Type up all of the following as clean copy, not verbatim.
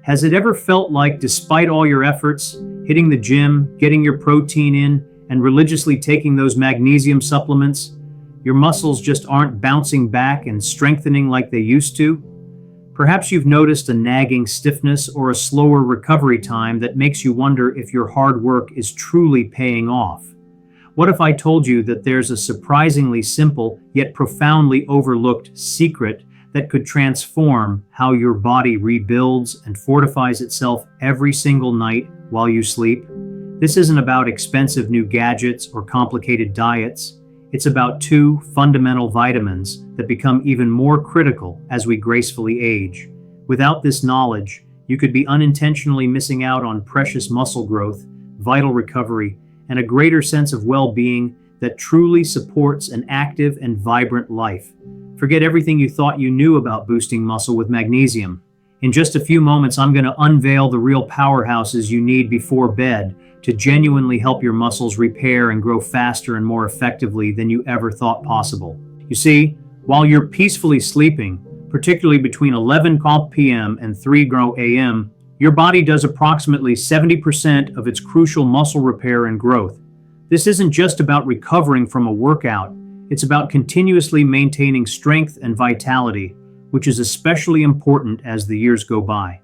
Has it ever felt like, despite all your efforts, hitting the gym, getting your protein in, and religiously taking those magnesium supplements, your muscles just aren't bouncing back and strengthening like they used to? Perhaps you've noticed a nagging stiffness or a slower recovery time that makes you wonder if your hard work is truly paying off. What if I told you that there's a surprisingly simple yet profoundly overlooked secret that could transform how your body rebuilds and fortifies itself every single night while you sleep? This isn't about expensive new gadgets or complicated diets. It's about two fundamental vitamins that become even more critical as we gracefully age. Without this knowledge, you could be unintentionally missing out on precious muscle growth, vital recovery, and a greater sense of well-being that truly supports an active and vibrant life. Forget everything you thought you knew about boosting muscle with magnesium. In just a few moments, I'm going to unveil the real powerhouses you need before bed to genuinely help your muscles repair and grow faster and more effectively than you ever thought possible. You see, while you're peacefully sleeping, particularly between 11 p.m. and 3 a.m., your body does approximately 70% of its crucial muscle repair and growth. This isn't just about recovering from a workout, it's about continuously maintaining strength and vitality, which is especially important as the years go by.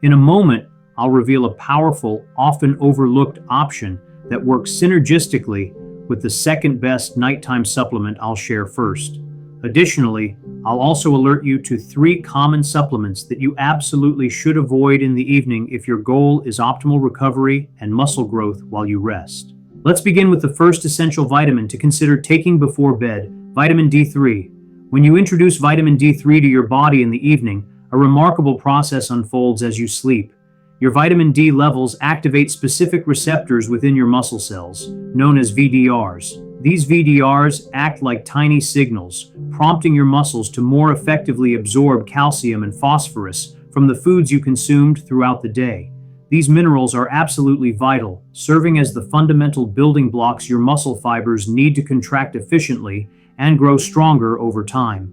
In a moment, I'll reveal a powerful, often overlooked option that works synergistically with the second best nighttime supplement I'll share first. Additionally, I'll also alert you to 3 common supplements that you absolutely should avoid in the evening if your goal is optimal recovery and muscle growth while you rest. Let's begin with the first essential vitamin to consider taking before bed, vitamin D3. When you introduce vitamin D3 to your body in the evening, a remarkable process unfolds as you sleep. Your vitamin D levels activate specific receptors within your muscle cells, known as VDRs. These VDRs act like tiny signals, prompting your muscles to more effectively absorb calcium and phosphorus from the foods you consumed throughout the day. These minerals are absolutely vital, serving as the fundamental building blocks your muscle fibers need to contract efficiently and grow stronger over time.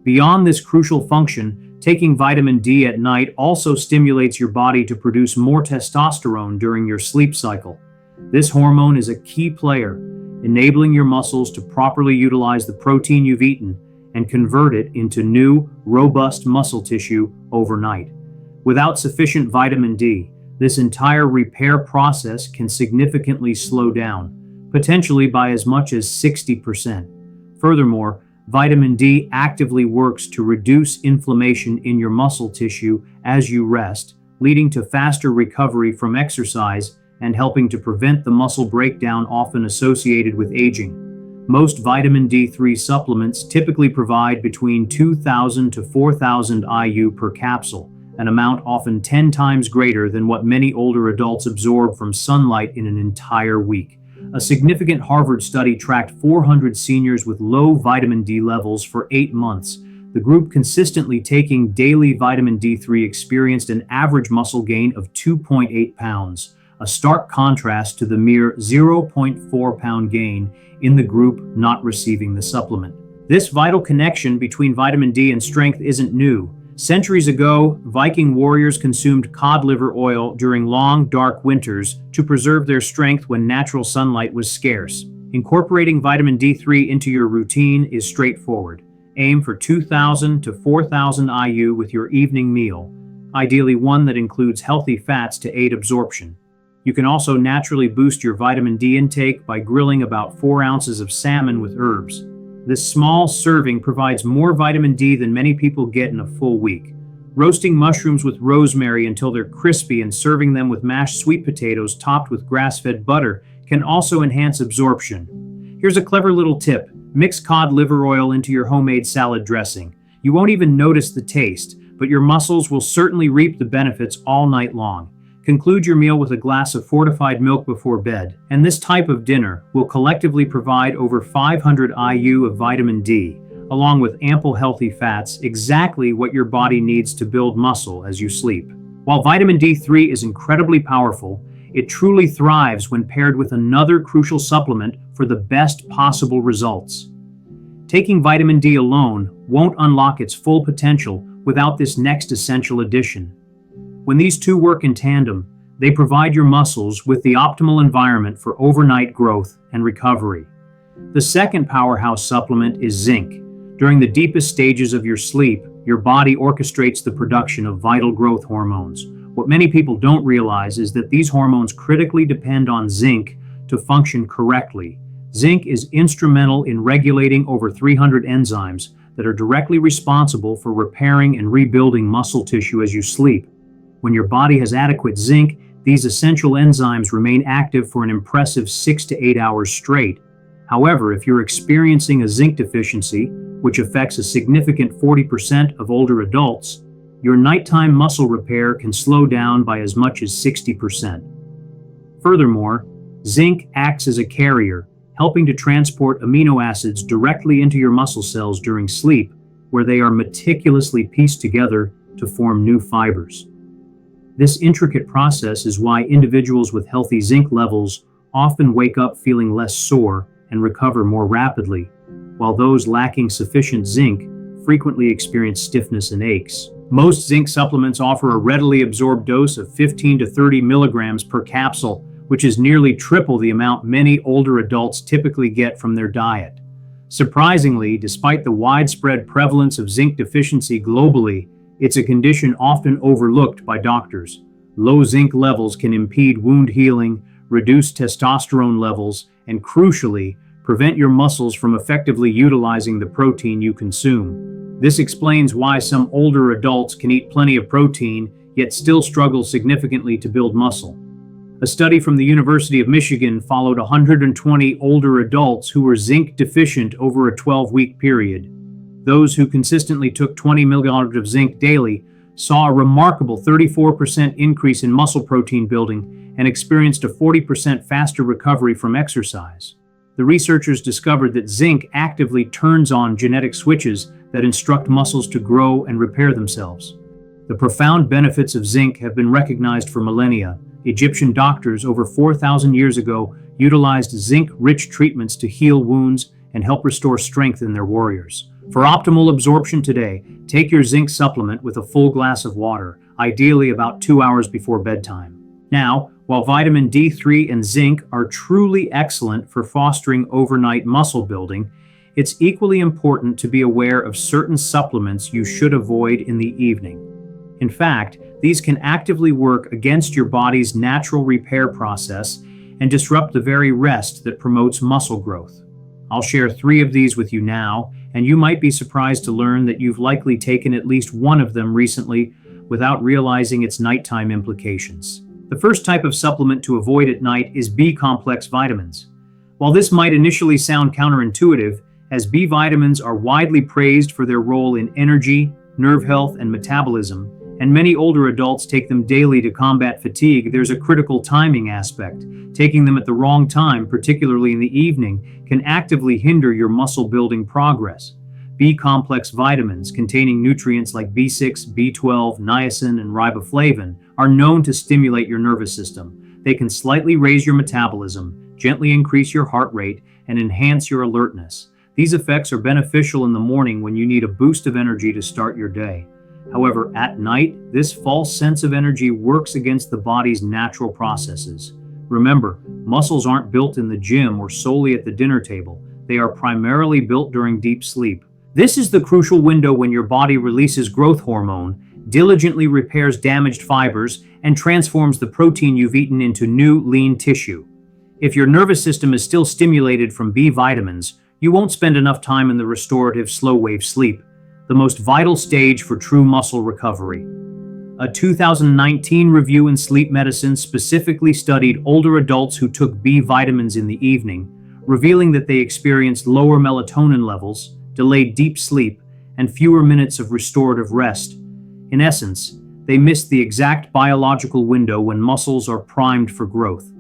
Beyond this crucial function, taking vitamin D at night also stimulates your body to produce more testosterone during your sleep cycle. This hormone is a key player, enabling your muscles to properly utilize the protein you've eaten and convert it into new, robust muscle tissue overnight. Without sufficient vitamin D, this entire repair process can significantly slow down, potentially by as much as 60%. Furthermore, vitamin D actively works to reduce inflammation in your muscle tissue as you rest, leading to faster recovery from exercise and helping to prevent the muscle breakdown often associated with aging. Most vitamin D3 supplements typically provide between 2,000 to 4,000 IU per capsule, an amount often 10 times greater than what many older adults absorb from sunlight in an entire week. A significant Harvard study tracked 400 seniors with low vitamin D levels for 8 months. The group consistently taking daily vitamin D3 experienced an average muscle gain of 2.8 pounds, a stark contrast to the mere 0.4 pound gain in the group not receiving the supplement. This vital connection between vitamin D and strength isn't new. Centuries ago, Viking warriors consumed cod liver oil during long, dark winters to preserve their strength when natural sunlight was scarce. Incorporating vitamin D3 into your routine is straightforward. Aim for 2,000 to 4,000 IU with your evening meal, ideally one that includes healthy fats to aid absorption. You can also naturally boost your vitamin D intake by grilling about 4 ounces of salmon with herbs. This small serving provides more vitamin D than many people get in a full week. Roasting mushrooms with rosemary until they're crispy and serving them with mashed sweet potatoes topped with grass-fed butter can also enhance absorption. Here's a clever little tip. Mix cod liver oil into your homemade salad dressing. You won't even notice the taste, but your muscles will certainly reap the benefits all night long. Conclude your meal with a glass of fortified milk before bed, and this type of dinner will collectively provide over 500 IU of vitamin D, along with ample healthy fats, exactly what your body needs to build muscle as you sleep. While vitamin D3 is incredibly powerful, it truly thrives when paired with another crucial supplement for the best possible results. Taking vitamin D alone won't unlock its full potential without this next essential addition. When these two work in tandem, they provide your muscles with the optimal environment for overnight growth and recovery. The second powerhouse supplement is zinc. During the deepest stages of your sleep, your body orchestrates the production of vital growth hormones. What many people don't realize is that these hormones critically depend on zinc to function correctly. Zinc is instrumental in regulating over 300 enzymes that are directly responsible for repairing and rebuilding muscle tissue as you sleep. When your body has adequate zinc, these essential enzymes remain active for an impressive 6 to 8 hours straight. However, if you're experiencing a zinc deficiency, which affects a significant 40% of older adults, your nighttime muscle repair can slow down by as much as 60%. Furthermore, zinc acts as a carrier, helping to transport amino acids directly into your muscle cells during sleep, where they are meticulously pieced together to form new fibers. This intricate process is why individuals with healthy zinc levels often wake up feeling less sore and recover more rapidly, while those lacking sufficient zinc frequently experience stiffness and aches. Most zinc supplements offer a readily absorbed dose of 15 to 30 milligrams per capsule, which is nearly triple the amount many older adults typically get from their diet. Surprisingly, despite the widespread prevalence of zinc deficiency globally, it's a condition often overlooked by doctors. Low zinc levels can impede wound healing, reduce testosterone levels, and crucially, prevent your muscles from effectively utilizing the protein you consume. This explains why some older adults can eat plenty of protein, yet still struggle significantly to build muscle. A study from the University of Michigan followed 120 older adults who were zinc deficient over a 12-week period. Those who consistently took 20 milligrams of zinc daily saw a remarkable 34% increase in muscle protein building and experienced a 40% faster recovery from exercise. The researchers discovered that zinc actively turns on genetic switches that instruct muscles to grow and repair themselves. The profound benefits of zinc have been recognized for millennia. Egyptian doctors over 4,000 years ago utilized zinc-rich treatments to heal wounds and help restore strength in their warriors. For optimal absorption today, take your zinc supplement with a full glass of water, ideally about 2 hours before bedtime. Now, while vitamin D3 and zinc are truly excellent for fostering overnight muscle building, it's equally important to be aware of certain supplements you should avoid in the evening. In fact, these can actively work against your body's natural repair process and disrupt the very rest that promotes muscle growth. I'll share 3 of these with you now, and you might be surprised to learn that you've likely taken at least one of them recently without realizing its nighttime implications. The first type of supplement to avoid at night is B-complex vitamins. While this might initially sound counterintuitive, as B vitamins are widely praised for their role in energy, nerve health, and metabolism, and many older adults take them daily to combat fatigue, there's a critical timing aspect. Taking them at the wrong time, particularly in the evening, can actively hinder your muscle building progress. B-complex vitamins, containing nutrients like B6, B12, niacin, and riboflavin, are known to stimulate your nervous system. They can slightly raise your metabolism, gently increase your heart rate, and enhance your alertness. These effects are beneficial in the morning when you need a boost of energy to start your day. However, at night, this false sense of energy works against the body's natural processes. Remember, muscles aren't built in the gym or solely at the dinner table. They are primarily built during deep sleep. This is the crucial window when your body releases growth hormone, diligently repairs damaged fibers, and transforms the protein you've eaten into new, lean tissue. If your nervous system is still stimulated from B vitamins, you won't spend enough time in the restorative slow-wave sleep, the most vital stage for true muscle recovery. A 2019 review in Sleep Medicine specifically studied older adults who took B vitamins in the evening, revealing that they experienced lower melatonin levels, delayed deep sleep, and fewer minutes of restorative rest. In essence, they missed the exact biological window when muscles are primed for growth.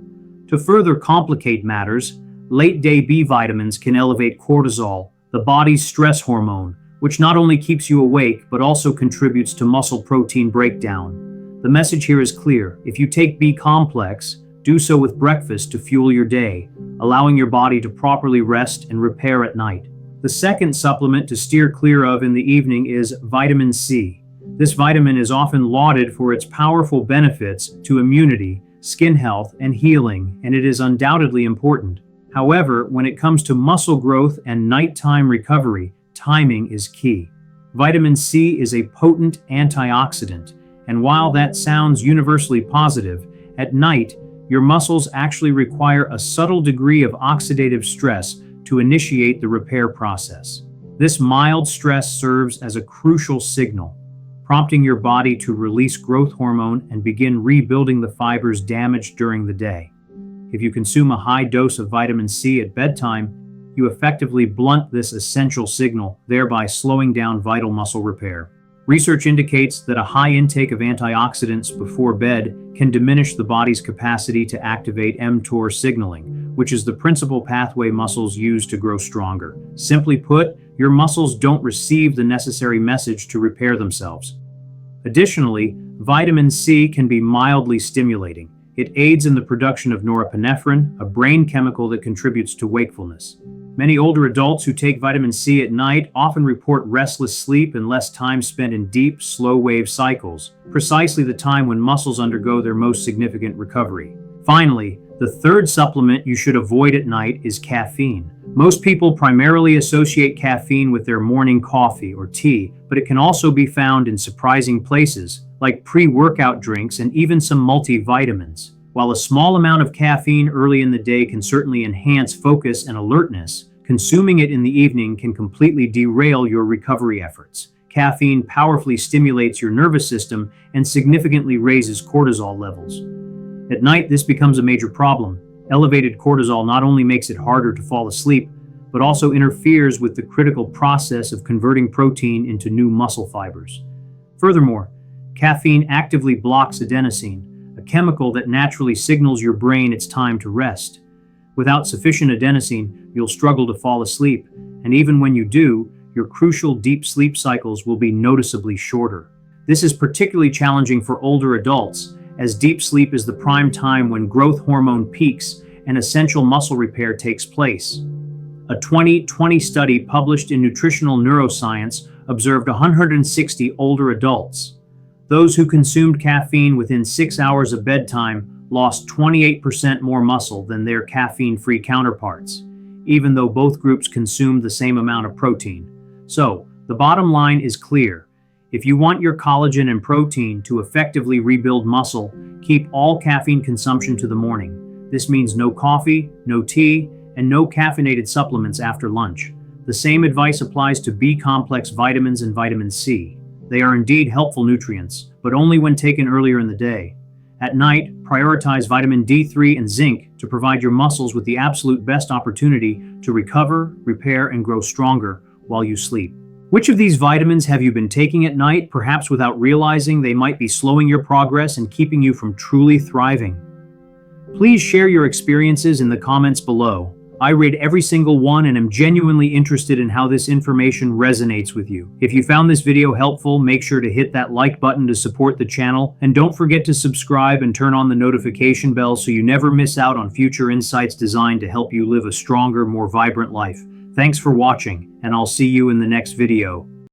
To further complicate matters, late-day B vitamins can elevate cortisol, the body's stress hormone, which not only keeps you awake but also contributes to muscle protein breakdown. The message here is clear. If you take B-complex, do so with breakfast to fuel your day, allowing your body to properly rest and repair at night. The second supplement to steer clear of in the evening is vitamin C. This vitamin is often lauded for its powerful benefits to immunity, skin health, and healing, and it is undoubtedly important. However, when it comes to muscle growth and nighttime recovery, timing is key. Vitamin C is a potent antioxidant, and while that sounds universally positive, at night, your muscles actually require a subtle degree of oxidative stress to initiate the repair process. This mild stress serves as a crucial signal, prompting your body to release growth hormone and begin rebuilding the fibers damaged during the day. If you consume a high dose of vitamin C at bedtime, you effectively blunt this essential signal, thereby slowing down vital muscle repair. Research indicates that a high intake of antioxidants before bed can diminish the body's capacity to activate mTOR signaling, which is the principal pathway muscles use to grow stronger. Simply put, your muscles don't receive the necessary message to repair themselves. Additionally, vitamin C can be mildly stimulating. It aids in the production of norepinephrine, a brain chemical that contributes to wakefulness. Many older adults who take vitamin C at night often report restless sleep and less time spent in deep, slow-wave cycles, precisely the time when muscles undergo their most significant recovery. Finally, the third supplement you should avoid at night is caffeine. Most people primarily associate caffeine with their morning coffee or tea, but it can also be found in surprising places, like pre-workout drinks and even some multivitamins. While a small amount of caffeine early in the day can certainly enhance focus and alertness, consuming it in the evening can completely derail your recovery efforts. Caffeine powerfully stimulates your nervous system and significantly raises cortisol levels. At night, this becomes a major problem. Elevated cortisol not only makes it harder to fall asleep, but also interferes with the critical process of converting protein into new muscle fibers. Furthermore, caffeine actively blocks adenosine, a chemical that naturally signals your brain it's time to rest. Without sufficient adenosine, you'll struggle to fall asleep, and even when you do, your crucial deep sleep cycles will be noticeably shorter. This is particularly challenging for older adults, as deep sleep is the prime time when growth hormone peaks and essential muscle repair takes place. A 2020 study published in Nutritional Neuroscience observed 160 older adults. Those who consumed caffeine within 6 hours of bedtime lost 28% more muscle than their caffeine-free counterparts, even though both groups consumed the same amount of protein. So, the bottom line is clear. If you want your collagen and protein to effectively rebuild muscle, keep all caffeine consumption to the morning. This means no coffee, no tea, and no caffeinated supplements after lunch. The same advice applies to B-complex vitamins and vitamin C. They are indeed helpful nutrients, but only when taken earlier in the day. At night, prioritize vitamin D3 and zinc to provide your muscles with the absolute best opportunity to recover, repair, and grow stronger while you sleep. Which of these vitamins have you been taking at night, perhaps without realizing they might be slowing your progress and keeping you from truly thriving? Please share your experiences in the comments below. I read every single one and am genuinely interested in how this information resonates with you. If you found this video helpful, make sure to hit that like button to support the channel, and don't forget to subscribe and turn on the notification bell so you never miss out on future insights designed to help you live a stronger, more vibrant life. Thanks for watching, and I'll see you in the next video.